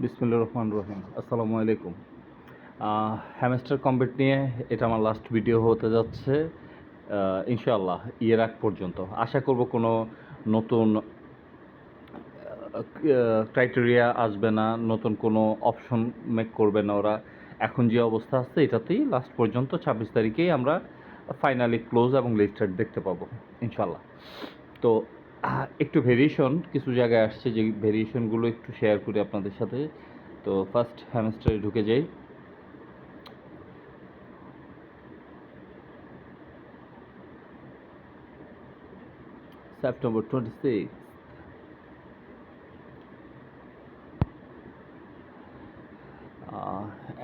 বিসমিল্লাহির রহমানির রহিম। আসসালামু আলাইকুম। হ্যামস্টার কম্বেট নিয়ে এটা আমার লাস্ট ভিডিও হতে যাচ্ছে। ইনশাআল্লাহ ঈদের আগ পর্যন্ত আশা করব কোনো নতুন ক্রাইটেরিয়া আসবে না, নতুন কোনো অপশন মেক করবে না ওরা। এখন যে অবস্থা আছে এটাতেই লাস্ট পর্যন্ত 26 তারিখেই আমরা ফাইনালি ক্লোজ এবং লিস্টেড দেখতে পাবো ইনশাআল্লাহ। তো একটু ভেরিয়েশন কিছু জায়গায় আসছে, যে ভেরিয়েশনগুলো একটু শেয়ার করি আপনাদের সাথে। তো ফার্স্ট হ্যামস্টারে ঢুকে যাই। সেপ্টেম্বর 26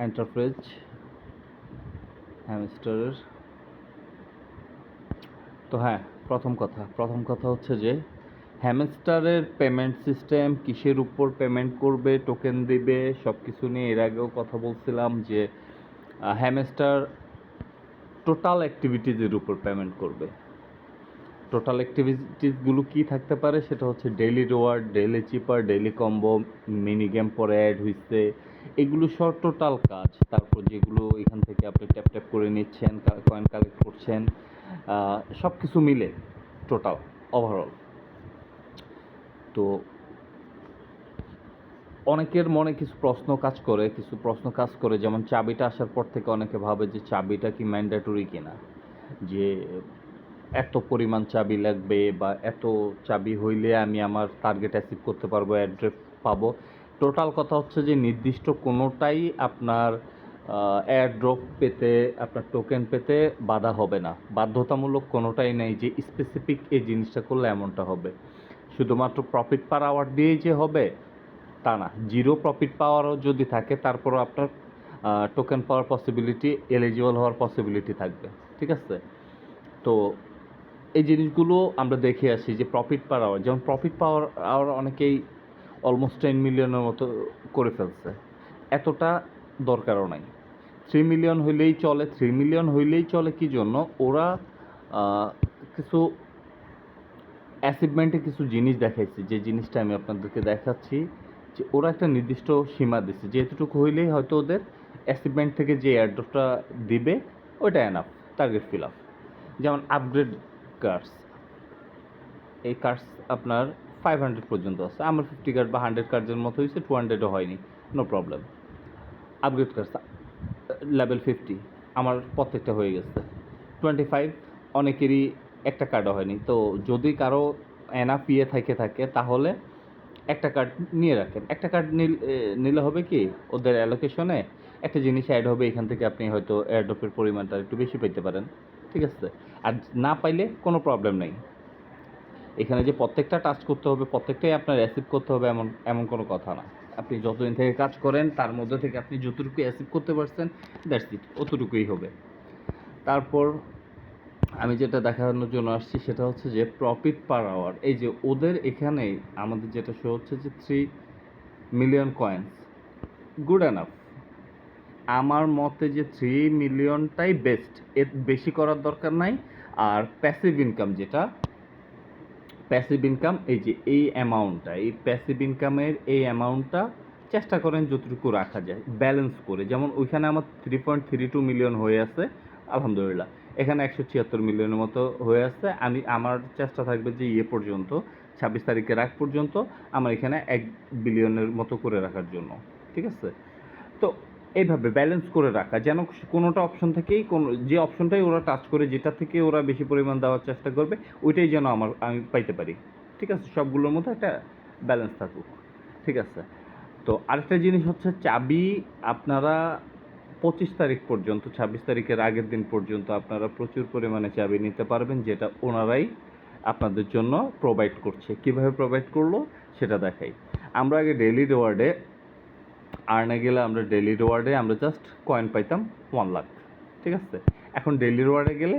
এন্টারপ্রাইজ হ্যামস্টারের। তো হ্যাঁ, প্রথম কথা হচ্ছে যে হ্যামস্টারের পেমেন্ট সিস্টেম কিসের উপর পেমেন্ট করবে, টোকেন দিবে, সব কিছু নিয়ে এর আগেও কথা বলছিলাম যে হ্যামস্টার টোটাল অ্যাক্টিভিটিজের উপর পেমেন্ট করবে। টোটাল অ্যাক্টিভিটিসগুলো কী থাকতে পারে সেটা হচ্ছে ডেইলি রিওয়ার্ড, ডেইলি চিপার, ডেইলি কম্বো, মিনি গেম পরে অ্যাড হইছে, এগুলো সব টোটাল কাজ। তারপর যেগুলো এখান থেকে আপনি ট্যাপ ট্যাপ করে নিচ্ছেন, কয়েন কালেক্ট করছেন, সব কিছু মিলে টোটাল ওভারঅল। তো অনেকের মনে কিছু প্রশ্ন কাজ করে, যেমন চাবিটা আসার পর থেকে অনেকে ভাবে যে চাবিটা কি ম্যান্ডেটরি কিনা, যে এত পরিমাণ চাবি লাগবে বা এত চাবি হইলে আমি আমার টার্গেট অ্যাচিভ করতে পারবো, অ্যাড্রেস পাবো। টোটাল কথা হচ্ছে যে নির্দিষ্ট কোনোটাই আপনার এয়ারড্রপ পেতে, আপনার টোকেন পেতে বাধা হবে না। বাধ্যতামূলক কোনোটাই নেই যে স্পেসিফিক এই জিনিসটা করলে এমনটা হবে। শুধুমাত্র প্রফিট পার আওয়ার দিয়েই যে হবে তা না। জিরো প্রফিট পাওয়ারও যদি থাকে তারপরও আপনার টোকেন পাওয়ার পসিবিলিটি, এলিজিবল হওয়ার পসিবিলিটি থাকবে। ঠিক আছে? তো এই জিনিসগুলো আমরা দেখে আসি যে প্রফিট পার আওয়ার, যেমন প্রফিট পাওয়ার আওয়ার অনেকেই অলমোস্ট 10 মিলিয়নের মতো করে ফেলছে। এতটা দরকারও নাই। 3 মিলিয়ন হইলেই চলে। 3 মিলিয়ন হইলেই চলে কী জন্য? ওরা কিছু অ্যাচিভমেন্টে কিছু জিনিস দেখাইছে, যে জিনিসটা আমি আপনাদেরকে দেখাচ্ছি, যে ওরা একটা নির্দিষ্ট সীমা দিচ্ছে যে এতটুকু হইলেই হয়তো ওদের অ্যাচিভমেন্ট থেকে যে এয়ারড্রপটা দিবে ওইটা এনাফ, টার্গেট ফিল আপ। যেমন আপগ্রেড কার্ডস, এই কার্ডস আপনার 500 পর্যন্ত আছে। আমার 50 কার্ড বা 100 কার্ডের মতো হয়েছে, 200ও হয়নি, no problem. Upgrade cards level 50 আমার প্রত্যেকটা হয়ে গেছে। 25 অনেকেরই একটা কার্ডও হয়নি। তো যদি কারো এনাফ ইয়ে থাকে তাহলে একটা কার্ড নিয়ে রাখেন। একটা কার্ড নিলে হবে কি, ওদের অ্যালোকেশনে একটা জিনিস অ্যাড হবে, এখান থেকে আপনি হয়তো এয়ারড্রপের পরিমাণটা একটু বেশি পেতে পারেন। ঠিক আছে? আর না পাইলে কোনো প্রবলেম নেই। এখানে যে প্রত্যেকটা টাচ করতে হবে, প্রত্যেকটাই আপনার অ্যাচিভ করতে হবে এমন কোনো কথা না। আপনি যতদিন থেকে কাজ করেন তার মধ্যে থেকে আপনি যতটুকু অ্যাচিভ করতে পারছেন, দ্যাটস ইট, অতটুকুই হবে। তারপর আমি যেটা দেখানোর জন্য আসছি সেটা হচ্ছে যে প্রফিট পার আওয়ার। এই যে ওদের এখানে আমাদের যেটা শো হচ্ছে যে 3 মিলিয়ন কয়েন্স, গুড এনাফ। আমার মতে যে 3 মিলিয়নটাই বেস্ট, এর বেশি করার দরকার নাই। আর প্যাসিভ ইনকাম, যেটা প্যাসিভ ইনকাম, এই যে এই অ্যামাউন্টটা, এই প্যাসিভ ইনকামের এই অ্যামাউন্টটা চেষ্টা করেন যতটুকু রাখা যায় ব্যালেন্স করে। যেমন ওইখানে আমার 3.32 মিলিয়ন হয়ে আছে, আলহামদুলিল্লাহ। এখানে 176 মিলিয়নের মতো হয়ে আছে। আমার চেষ্টা থাকবে যে পর্যন্ত 26 তারিখের আগ পর্যন্ত আমার এখানে 1 বিলিয়নের মতো করে রাখার জন্য। ঠিক আছে? তো এইভাবে ব্যালেন্স করে রাখা, যেন কোনোটা অপশন থেকেই যে অপশনটাই ওরা টাচ করে, যেটা থেকে ওরা বেশি পরিমাণ দেওয়ার চেষ্টা করবে, ওইটাই যেন আমি পাইতে পারি। ঠিক আছে? সবগুলোর মধ্যে একটা ব্যালেন্স থাকুক। ঠিক আছে? তো আরেকটা জিনিস হচ্ছে চাবি। আপনারা 25 তারিখ পর্যন্ত, 26 তারিখের আগের দিন পর্যন্ত আপনারা প্রচুর পরিমাণে চাবি নিতে পারবেন, যেটা ওনারাই আপনাদের জন্য প্রোভাইড করছে। কীভাবে প্রোভাইড করলো সেটা দেখাই। আমরা আগে ডেইলি রিওয়ার্ডে আর্নে গেলে আমরা ডেইলি রিওয়ার্ডে আমরা জাস্ট কয়েন পাইতাম 1 লাখ। ঠিক আছে? এখন ডেইলি রিওয়ার্ডে গেলে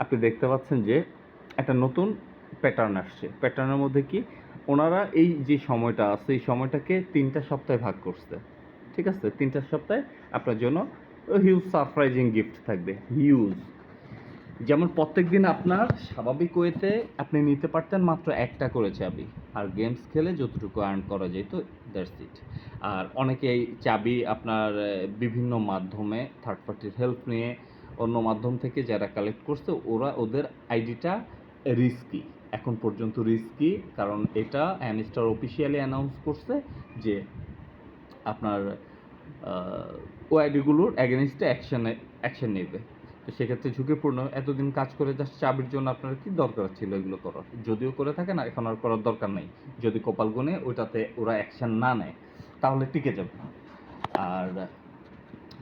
আপনি দেখতে পাচ্ছেন যে একটা নতুন প্যাটার্ন আসছে। প্যাটার্নের মধ্যে কি, ওনারা এই যে সময়টা আছে এই সময়টাকে 3টা সপ্তাহে ভাগ করছে। ঠিক আছে? 3টা সপ্তাহে আপনার জন্য হিউজ সারপ্রাইজিং গিফট থাকবে, হিউজ। যেমন প্রত্যেক দিন আপনার স্বাভাবিক ওয়েতে আপনি নিতে পারতেন মাত্র একটা করে চাবি। আর গেমস খেলে যতটুকু আর্ন করা যেত, দ্যাটস ইট। আর অনেকেই চাবি আপনার বিভিন্ন মাধ্যমে থার্ড পার্টির হেল্প নিয়ে অন্য মাধ্যম থেকে যারা কালেক্ট করছে ওদের আইডিটা রিস্কি, এখন পর্যন্ত রিস্কি, কারণ এটা হ্যামস্টার অফিসিয়ালি অ্যানাউন্স করছে যে আপনার ওআইডিগুলোর অ্যাগেনিস্টে অ্যাকশন নেবে। তো সেক্ষেত্রে ঝুঁকিপূর্ণ। এতদিন কাজ করে জাস্ট চাবির জন্য আপনার কি দরকার ছিল এগুলো করার? যদিও করে থাকেন, এখন আর করার দরকার নেই। যদি কপাল গুনে ওইটাতে ওরা অ্যাকশন না নেয় তাহলে টিকে যাবে। আর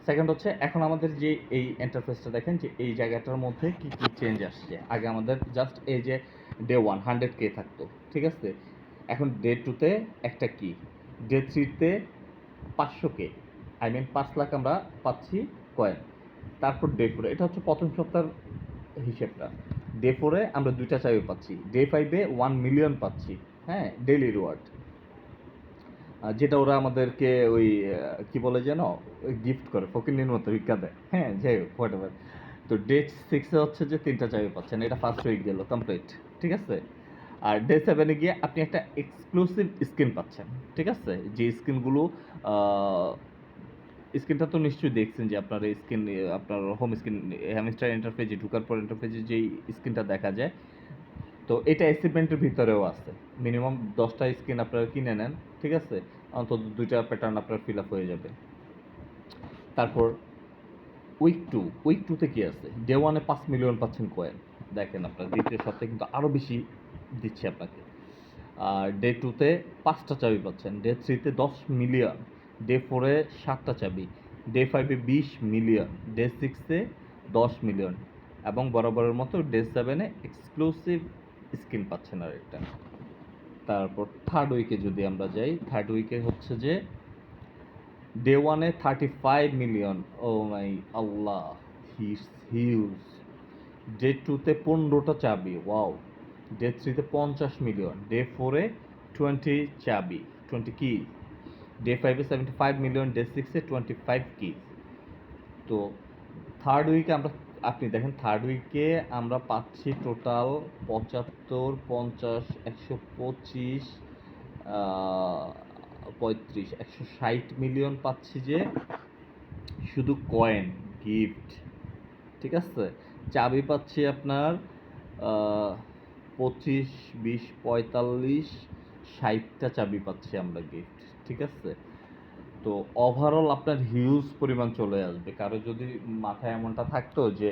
সেকেন্ড হচ্ছে, এখন আমাদের যে এই ইন্টারফেসটা দেখেন যে এই জায়গাটার মধ্যে কি কি চেঞ্জ আসছে। আগে আমাদের জাস্ট এই যে ডে 1 100K থাকতো, ঠিক আছে? এখন ডে 2-তে একটা কি, ডে 3-তে 500K, আই মিন 5 লাখ আমরা পাচ্ছি কয়েন। তারপর ডে 4, এটা হচ্ছে প্রথম সপ্তাহের হিসেবটা। ডে 4-এ আমরা 2টা চাবি পাচ্ছি, ডে 5-এ 1 মিলিয়ন পাচ্ছি, হ্যাঁ, ডেইলি রিওয়ার্ড, যেটা ওরা আমাদেরকে ওই কি বলে যেন, ওই গিফট করে, ফকিন্নির মতো ভিক্ষা দেয়, হ্যাঁ, যাই হোক হোয়াট এভার। তো ডে 6-এ হচ্ছে যে 3টা চাবি পাচ্ছেন, এটা ফার্স্ট উইক গেল কমপ্লিট, ঠিক আছে? আর ডে 7-এ গিয়ে আপনি একটা এক্সক্লুসিভ স্কিন পাচ্ছেন, ঠিক আছে? যে স্কিনগুলো স্ক্রিনটা তো নিশ্চয়ই দেখছেন যে আপনার এই স্ক্রিন, আপনার হোম স্ক্রিন হ্যামস্টার ইন্টারফেসে ঢোকার পর ইন্টারফেসে যেই স্ক্রিনটা দেখা যায়, তো এটা অ্যাচিভমেন্টের ভিতরেও আছে। মিনিমাম 10টা স্ক্রিন আপনারা কিনে নেন, ঠিক আছে? অন্তত 2টা প্যাটার্ন আপনার ফিল আপ হয়ে যাবে। তারপর উইক টুতে কি আছে? ডে 1-এ 5 মিলিয়ন পাচ্ছেন কয়েন, দেখেন আপনার দ্বিতীয় সপ্তাহে কিন্তু আরও বেশি দিচ্ছে আপনাকে। আর ডে 2-তে 5টা চাবি পাচ্ছেন, ডে 3-তে 10 মিলিয়ন, ডে 4-এ 7টা চাবি, ডে 5-এ 20 মিলিয়ন, ডে 6-এ 10 মিলিয়ন, এবং বরাবরের মতো ডে 7-এ এক্সক্লুসিভ স্কিন পাচ্ছেন আরেকটা। তারপর থার্ড উইকে যদি আমরা যাই, থার্ড উইকে হচ্ছে যে ডে 1-এ 35 মিলিয়ন, ও মাই আল্লাহ, হিউজ। ডে 2-তে 15টা চাবি, ওয়াও। ডে 3-তে 50 মিলিয়ন, ডে 4-এ 20 চাবি, 20 কি, ডে 5-এ 75 মিলিয়ন, ডে 6-এ 25 কি। তো থার্ড উইকে আপনি দেখেন, থার্ড উইকে আমরা পাচ্ছি টোটাল 75, 50, 125, 35, 160 মিলিয়ন পাচ্ছি যে শুধু কয়েন গিফট, ঠিক আছে? চাবি পাচ্ছি আপনার 25, 20, 45, 60টা চাবি পাচ্ছি আমরা গিফট, ঠিক আছে? তো ওভারঅল আপনার হিউজ পরিমাণ চলে আসবে। কারো যদি মাথায় এমনটা থাকতো যে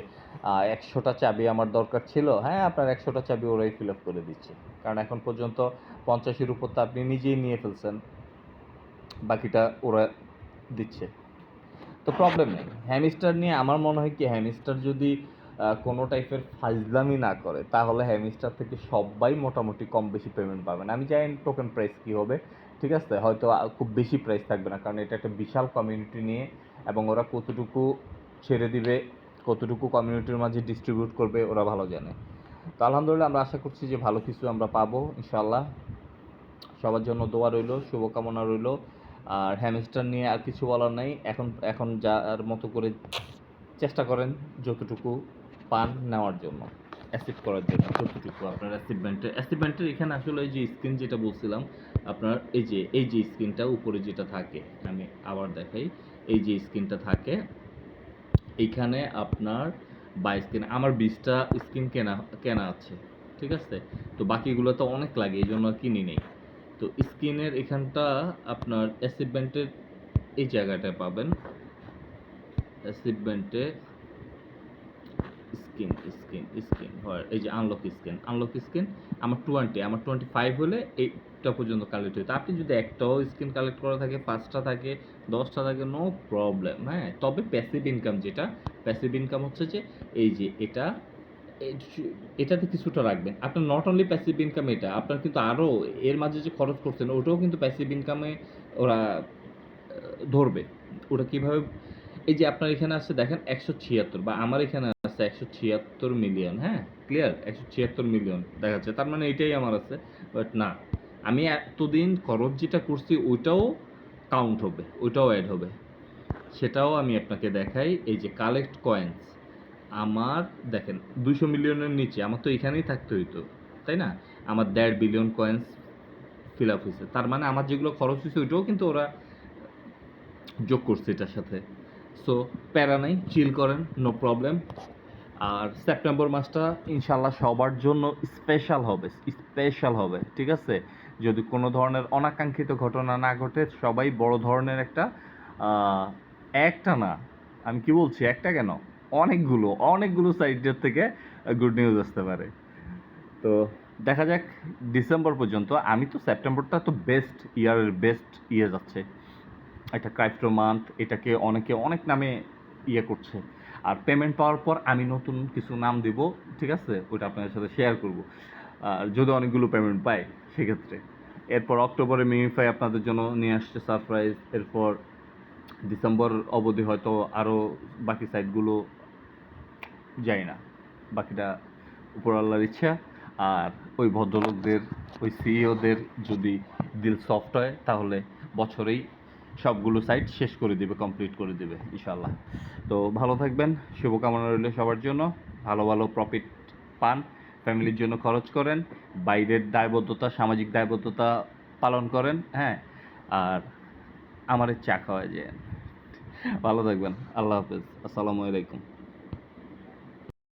100টা চাবি আমার দরকার ছিল, হ্যাঁ, আপনার 100টা চাবি ওরাই ফিল আপ করে দিচ্ছে। কারণ এখন পর্যন্ত 50-এর উপর তো আপনি নিজেই নিয়ে ফেলছেন, বাকিটা ওরা দিচ্ছে। তো প্রবলেম নেই হ্যামস্টার নিয়ে। আমার মনে হয় কি, হ্যামস্টার যদি কোনো টাইপের ফাজলামি না করে, তাহলে হ্যামস্টার থেকে সবাই মোটামুটি কম বেশি পেমেন্ট পাবেন। আমি জানি টোকেন প্রাইস কী হবে, ঠিক আছে? হয়তো খুব বেশি প্রাইস থাকবে না, কারণ এটা একটা বিশাল কমিউনিটি নিয়ে, এবং ওরা কতটুকু ছেড়ে দিবে, কতটুকু কমিউনিটির মাঝে ডিস্ট্রিবিউট করবে ওরা ভালো জানে। তো আলহামদুলিল্লাহ, আমরা আশা করছি যে ভালো কিছু আমরা পাবো ইনশাআল্লাহ। সবার জন্য দোয়া রইল, শুভকামনা রইল। আর হ্যামস্টার নিয়ে আর কিছু বলার নাই। এখন যার মতো করে চেষ্টা করেন যতটুকু পান নেওয়ার জন্য, অ্যাচিভ করার জন্য যতটুকু আপনার অ্যাচিভমেন্টের এখানে আসলে এই যে স্ক্রিন যেটা বলছিলাম আপনার, এই যে স্ক্রিনটা উপরে যেটা থাকে, আমি আবার দেখাই, এই যে স্ক্রিনটা থাকে এইখানে আপনার 22 স্ক্রিন, আমার 20টা স্ক্রিন কেনা আছে, ঠিক আছে? তো বাকিগুলো তো অনেক লাগে, এই জন্য কিনি নেই। তো স্ক্রিনের এখানটা আপনার অ্যাচিভমেন্টের এই জায়গাটায় পাবেন, অ্যাচিভমেন্টে স্কিন হয়, এই যে আনলক স্কিন আমার 20, আমার 25 হলে এইটা পর্যন্ত কালেক্ট হইতো। আপনি যদি একটাও স্কিন কালেক্ট করা থাকে, 5টা থাকে, 10টা থাকে, নো প্রবলেম, হ্যাঁ। তবে প্যাসিভ ইনকাম হচ্ছে যে এই যে এটাতে কিছুটা রাখবেন আপনার। নট অনলি প্যাসিভ ইনকাম, এটা আপনার কিন্তু আরও এর মাঝে যে খরচ করছেন ওটাও কিন্তু প্যাসিভ ইনকামে ওরা ধরবে। ওটা কিভাবে, এই যে আপনার এখানে আছে দেখেন 176, বা আমার এখানে আছে 176 মিলিয়ন, হ্যাঁ, ক্লিয়ার, 176 মিলিয়ন দেখাচ্ছে, তার মানে এটাই আমার আছে। বাট না, আমি এতদিন খরচ যেটা করছি ওইটাও কাউন্ট হবে, ওইটাও অ্যাড হবে। সেটাও আমি আপনাকে দেখাই। এই যে কালেক্ট কয়েন্স, আমার দেখেন 200 মিলিয়নের নিচে, আমার তো এখানেই থাকতে হইতো, তাই না? আমার 1.5 বিলিয়ন কয়েন্স ফিল আপ হয়েছে, তার মানে আমার যেগুলো খরচ হয়েছে ওইটাও কিন্তু ওরা যোগ করছে এটার সাথে। সো প্যারা নাই, চিল করেন, নো প্রবলেম। আর সেপ্টেম্বর মাসটা ইনশাল্লাহ সবার জন্য স্পেশাল হবে, স্পেশাল হবে, ঠিক আছে? যদি কোনো ধরনের অনাকাঙ্ক্ষিত ঘটনা না ঘটে, সবাই বড় ধরনের একটা একটা না, আমি কি বলছি, একটা কেন, অনেকগুলো অনেকগুলো সাইডের থেকে গুড নিউজ আসতে পারে। তো দেখা যাক ডিসেম্বর পর্যন্ত। আমি তো সেপ্টেম্বরটা তো বেস্ট ইয়ারের বেস্ট ইয়ে যাচ্ছে, একটা ক্রাইপ্টো মান্থ, এটাকে অনেকে অনেক নামে ইয়ে করছে। আর পেমেন্ট পাওয়ার পর আমি নতুন কিছু নাম দিব, ঠিক আছে? ওইটা আপনাদের সাথে শেয়ার করব, আর যদি অনেকগুলো পেমেন্ট পাই সেক্ষেত্রে। এরপর অক্টোবরে মিমিফাই আপনাদের জন্য নিয়ে আসছে সারপ্রাইজ। এরপর ডিসেম্বর অবধি হয়তো আরও বাকি সাইটগুলো যাই না, বাকিটা উপরওয়ালার ইচ্ছা। আর ওই ভদ্রলোকদের, ওই সিইওদের যদি দিল সফট হয় তাহলে বছরেই সবগুলো সাইট শেষ করে দিবে, কমপ্লিট করে দিবে ইনশাল্লাহ। তো ভালো থাকবেন, শুভকামনা রইল সবার জন্য। ভালো ভালো প্রফিট পান, ফ্যামিলির জন্য খরচ করেন, বাইরের দায়বদ্ধতা, সামাজিক দায়বদ্ধতা পালন করেন, হ্যাঁ। আর আমাদের চা খাওয়া যায়। ভালো থাকবেন, আল্লাহ হাফেজ, আসসালামু আলাইকুম।